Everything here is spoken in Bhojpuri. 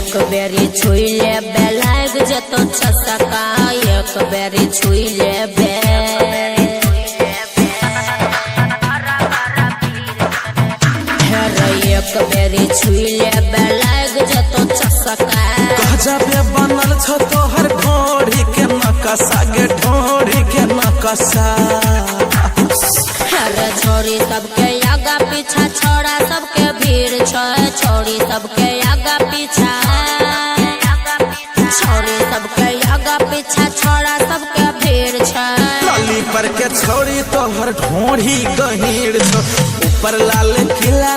एक बेरी छुई लेबे लाग जतो छसका एक बेरी छुई लेबे एक बेरी छुई लेबे लाग जतो छसका गजबे बनल छ तोहर ढोढ़ी के नकशा गे ढोढ़ी के नकशा छोरी सबके आगा पीछा छोड़ा सबके भीड़ छ छोरी सबके आगा पीछा छोरी सबके आगा पीछा छोड़ा सबके भीड़ छ लाली पर के छोरी तोहर ढोढ़ी गहीर छ ऊपर लाल किला